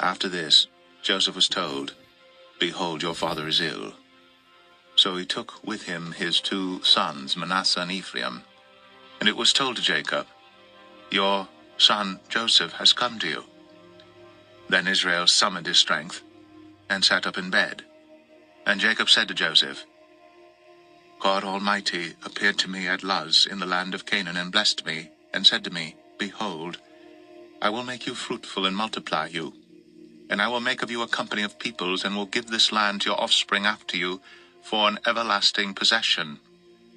After this, Joseph was told, "Behold, your father is ill." So he took with him his 2 sons, Manasseh and Ephraim. And it was told to Jacob, "Your son Joseph has come to you." Then Israel summoned his strength, and sat up in bed. And Jacob said to Joseph, "God Almighty appeared to me at Luz in the land of Canaan, and blessed me, and said to me, Behold, I will make you fruitful and multiply you. And I will make of you a company of peoples, and will give this land to your offspring after you for an everlasting possession.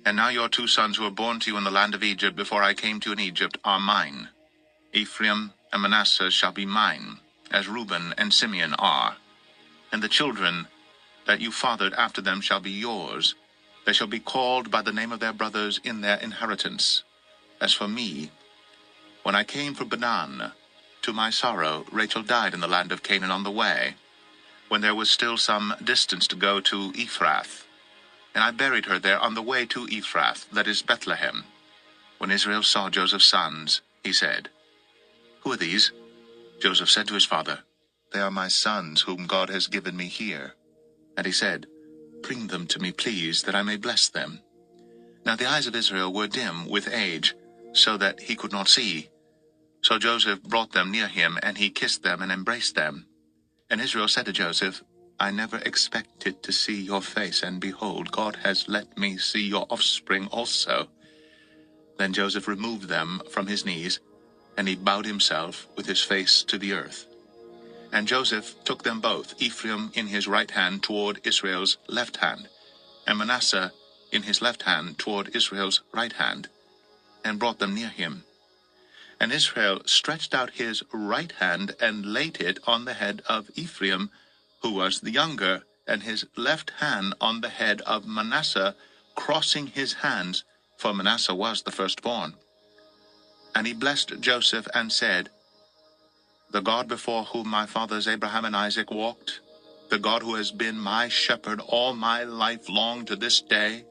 And now your 2 sons who were born to you in the land of Egypt before I came to you in Egypt are mine. Ephraim and Manasseh shall be mine, as Reuben and Simeon are. And the children that you fathered after them shall be yours. They shall be called by the name of their brothers in their inheritance. As for me, when I came from Bedan, to my sorrow, Rachel died in the land of Canaan on the way, when there was still some distance to go to Ephrath. And I buried her there on the way to Ephrath, that is Bethlehem. When Israel saw Joseph's sons, he said, Who are these? Joseph said to his father, They are my sons, whom God has given me here. And he said, Bring them to me, please, that I may bless them. Now the eyes of Israel were dim with age, so that he could not see. So Joseph brought them near him, and he kissed them and embraced them. And Israel said to Joseph, I never expected to see your face, and behold, God has let me see your offspring also. Then Joseph removed them from his knees, and he bowed himself with his face to the earth. And Joseph took them both, Ephraim in his right hand toward Israel's left hand, and Manasseh in his left hand toward Israel's right hand, and brought them near him. And Israel stretched out his right hand and laid it on the head of Ephraim, who was the younger, and his left hand on the head of Manasseh, crossing his hands, for Manasseh was the firstborn. And he blessed Joseph and said, The God before whom my fathers Abraham and Isaac walked, the God who has been my shepherd all my life long to this day,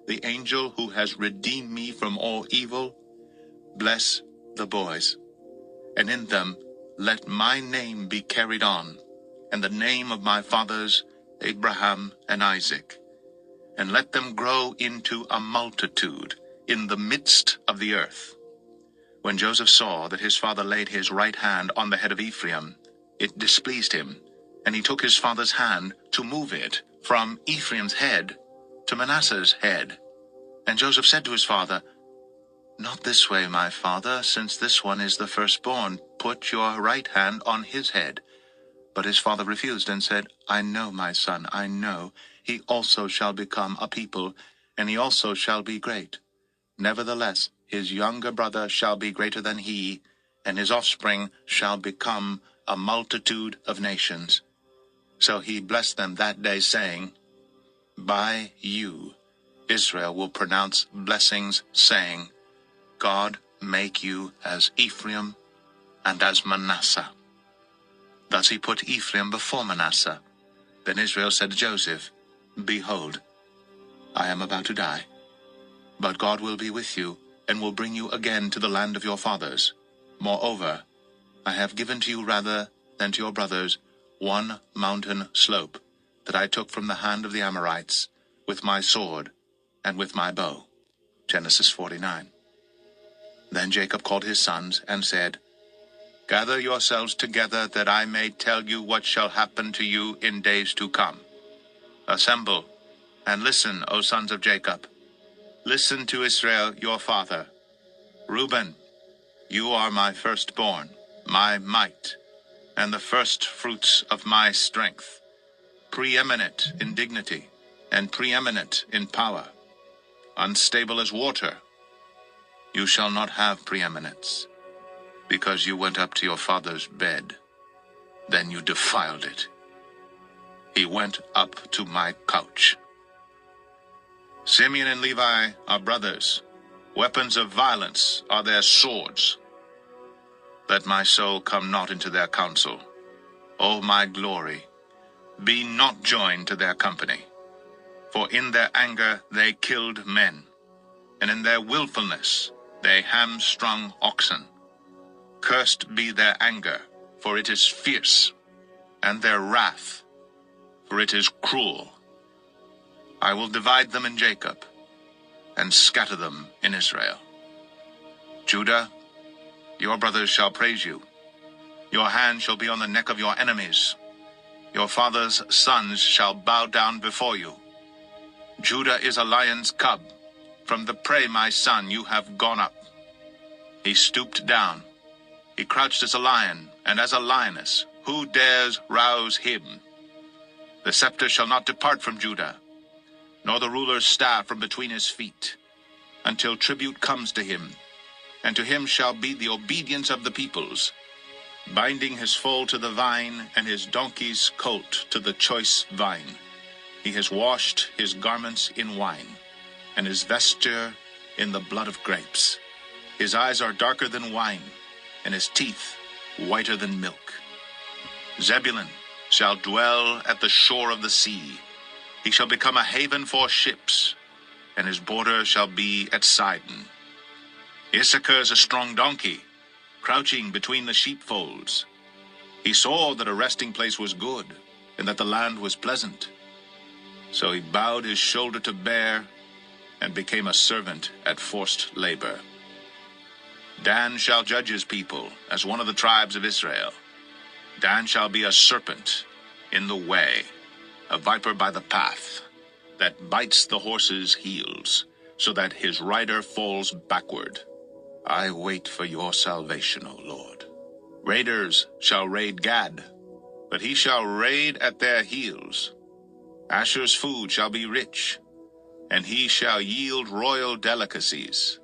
the angel who has redeemed me from all evil, bless the boys, and in them let my name be carried on, and the name of my fathers Abraham and Isaac, and let them grow into a multitude in the midst of the earth. When Joseph saw that his father laid his right hand on the head of Ephraim, it displeased him, and he took his father's hand to move it from Ephraim's head to Manasseh's head. And Joseph said to his father, Not this way, my father, since this one is the firstborn. Put your right hand on his head. But his father refused and said, I know, my son, I know. He also shall become a people, and he also shall be great. Nevertheless, his younger brother shall be greater than he, and his offspring shall become a multitude of nations. So he blessed them that day, saying, By you Israel will pronounce blessings, saying, God make you as Ephraim and as Manasseh. Thus he put Ephraim before Manasseh. Then Israel said to Joseph, Behold, I am about to die, but God will be with you, and will bring you again to the land of your fathers. Moreover, I have given to you rather than to your brothers one mountain slope, that I took from the hand of the Amorites, with my sword and with my bow. Genesis 49. Then Jacob called his sons, and said, Gather yourselves together, that I may tell you what shall happen to you in days to come. Assemble, and listen, O sons of Jacob. Listen to Israel your father. Reuben, you are my firstborn, my might, and the first fruits of my strength, preeminent in dignity, and preeminent in power, unstable as water. You shall not have preeminence, because you went up to your father's bed. Then you defiled it. He went up to my couch. Simeon and Levi are brothers. Weapons of violence are their swords. Let my soul come not into their counsel. O my glory, be not joined to their company. For in their anger they killed men, and in their willfulness they hamstrung oxen. Cursed be their anger, for it is fierce, and their wrath, for it is cruel. I will divide them in Jacob, and scatter them in Israel. Judah, your brothers shall praise you. Your hand shall be on the neck of your enemies. Your father's sons shall bow down before you. Judah is a lion's cub. From the prey, my son, you have gone up. He stooped down. He crouched as a lion and as a lioness. Who dares rouse him? The scepter shall not depart from Judah, nor the ruler's staff from between his feet, until tribute comes to him, and to him shall be the obedience of the peoples, binding his foal to the vine, and his donkey's colt to the choice vine. He has washed his garments in wine, and his vesture in the blood of grapes. His eyes are darker than wine, and his teeth whiter than milk. Zebulun shall dwell at the shore of the sea. He shall become a haven for ships, and his border shall be at Sidon. Issachar is a strong donkey, crouching between the sheepfolds. He saw that a resting place was good, and that the land was pleasant. So he bowed his shoulder to bear, and became a servant at forced labor. Dan shall judge his people as one of the tribes of Israel. Dan shall be a serpent in the way, a viper by the path, that bites the horse's heels, so that his rider falls backward. I wait for your salvation, O Lord. Raiders shall raid Gad, but he shall raid at their heels. Asher's food shall be rich, and he shall yield royal delicacies.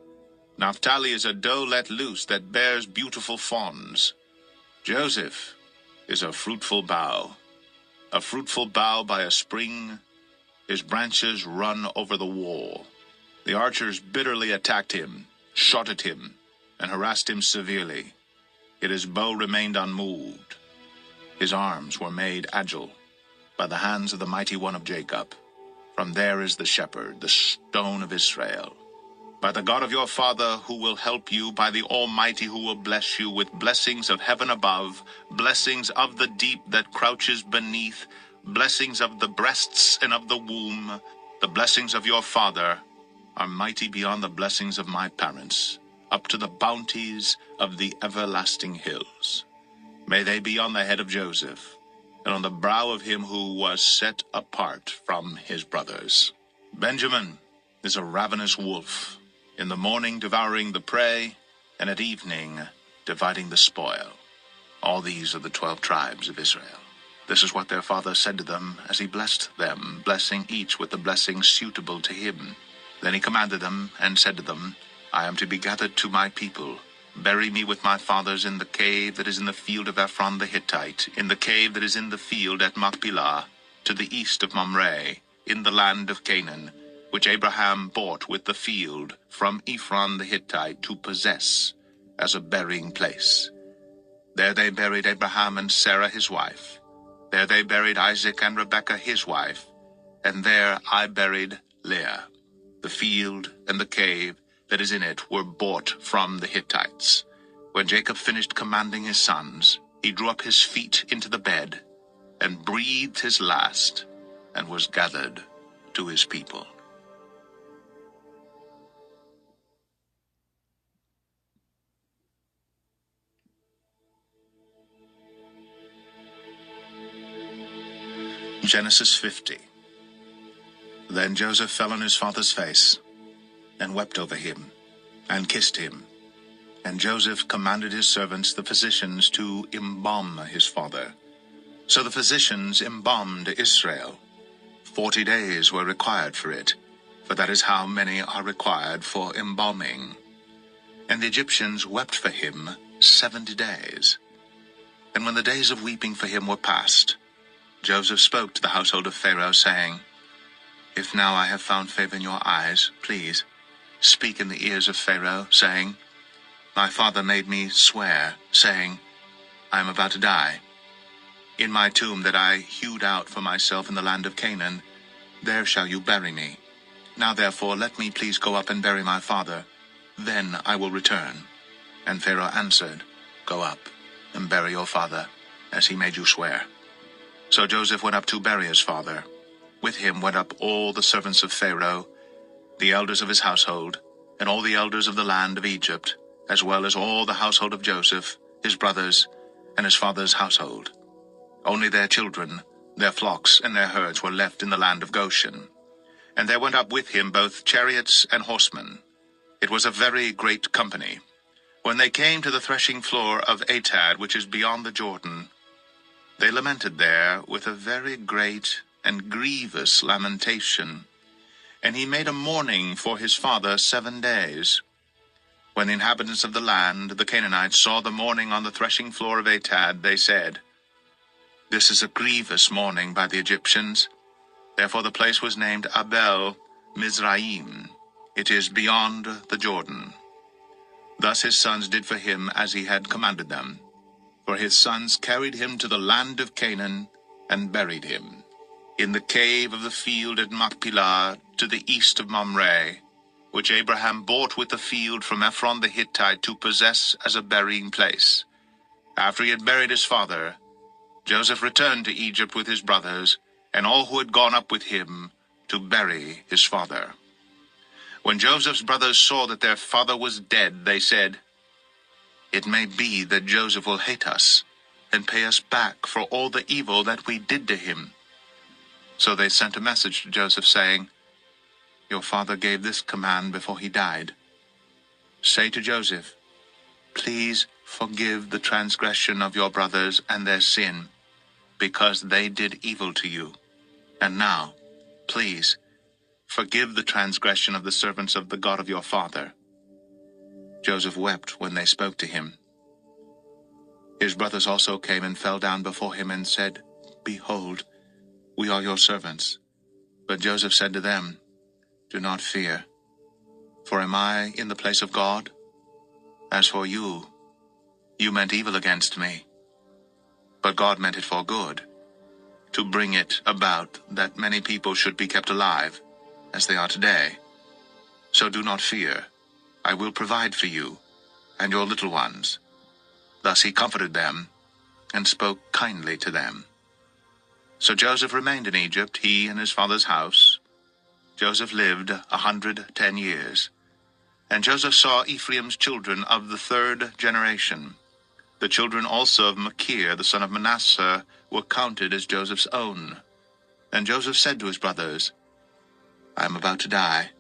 Naphtali is a doe let loose that bears beautiful fawns. Joseph is a fruitful bough by a spring. His branches run over the wall. The archers bitterly attacked him, shot at him, and harassed him severely. Yet his bow remained unmoved. His arms were made agile by the hands of the mighty one of Jacob. From there is the shepherd, the stone of Israel. By the God of your father who will help you, by the Almighty who will bless you with blessings of heaven above, blessings of the deep that crouches beneath, blessings of the breasts and of the womb. The blessings of your father are mighty beyond the blessings of my parents, up to the bounties of the everlasting hills. May they be on the head of Joseph, and on the brow of him who was set apart from his brothers. Benjamin is a ravenous wolf, in the morning devouring the prey, and at evening dividing the spoil. All these are the 12 tribes of Israel. This is what their father said to them as he blessed them, blessing each with the blessing suitable to him. Then he commanded them and said to them, I am to be gathered to my people. Bury me with my fathers in the cave that is in the field of Ephron the Hittite, in the cave that is in the field at Machpelah, to the east of Mamre, in the land of Canaan, which Abraham bought with the field from Ephron the Hittite to possess as a burying place. There they buried Abraham and Sarah his wife. There they buried Isaac and Rebekah his wife. And there I buried Leah. The field and the cave that is in it were bought from the Hittites. When Jacob finished commanding his sons, he drew up his feet into the bed, and breathed his last, and was gathered to his people. Genesis 50. Then Joseph fell on his father's face, and wept over him, and kissed him. And Joseph commanded his servants, the physicians, to embalm his father. So the physicians embalmed Israel. 40 days were required for it, for that is how many are required for embalming. And the Egyptians wept for him 70 days. And when the days of weeping for him were past, Joseph spoke to the household of Pharaoh, saying, If now I have found favor in your eyes, please, speak in the ears of Pharaoh, saying, My father made me swear, saying, I am about to die. In my tomb that I hewed out for myself in the land of Canaan, there shall you bury me. Now therefore let me please go up and bury my father, then I will return. And Pharaoh answered, Go up and bury your father, as he made you swear. So Joseph went up to bury his father. With him went up all the servants of Pharaoh, the elders of his household, and all the elders of the land of Egypt, as well as all the household of Joseph, his brothers, and his father's household. Only their children, their flocks, and their herds were left in the land of Goshen. And there went up with him both chariots and horsemen. It was a very great company. When they came to the threshing floor of Atad, which is beyond the Jordan, they lamented there with a very great and grievous lamentation. And he made a mourning for his father 7 days. When the inhabitants of the land, the Canaanites, saw the mourning on the threshing floor of Atad, they said, "This is a grievous mourning by the Egyptians." Therefore the place was named Abel Mizraim. It is beyond the Jordan. Thus his sons did for him as he had commanded them. For his sons carried him to the land of Canaan and buried him in the cave of the field at Machpelah, to the east of Mamre, which Abraham bought with the field from Ephron the Hittite to possess as a burying place. After he had buried his father, Joseph returned to Egypt with his brothers, and all who had gone up with him to bury his father. When Joseph's brothers saw that their father was dead, they said, "It may be that Joseph will hate us and pay us back for all the evil that we did to him." So they sent a message to Joseph, saying, "Your father gave this command before he died. Say to Joseph, 'Please forgive the transgression of your brothers and their sin, because they did evil to you. And now, please, forgive the transgression of the servants of the God of your father.'" Joseph wept when they spoke to him. His brothers also came and fell down before him and said, "Behold, we are your servants." But Joseph said to them, "Do not fear, for am I in the place of God? As for you, you meant evil against me, but God meant it for good, to bring it about that many people should be kept alive, as they are today. So do not fear, I will provide for you and your little ones." Thus he comforted them and spoke kindly to them. So Joseph remained in Egypt, he and his father's house. Joseph lived 110 years. And Joseph saw Ephraim's children of the 3rd generation. The children also of Machir, the son of Manasseh, were counted as Joseph's own. And Joseph said to his brothers, "I am about to die,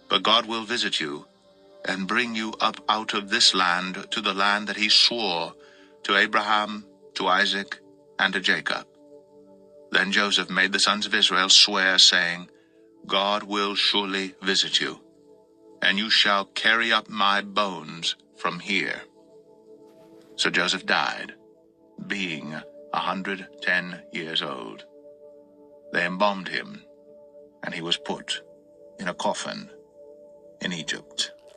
but God will visit you, and bring you up out of this land to the land that he swore to Abraham, to Isaac, and to Jacob." Then Joseph made the sons of Israel swear, saying, "God will surely visit you, and you shall carry up my bones from here." So Joseph died, being 110 years old. They embalmed him, and he was put in a coffin in Egypt.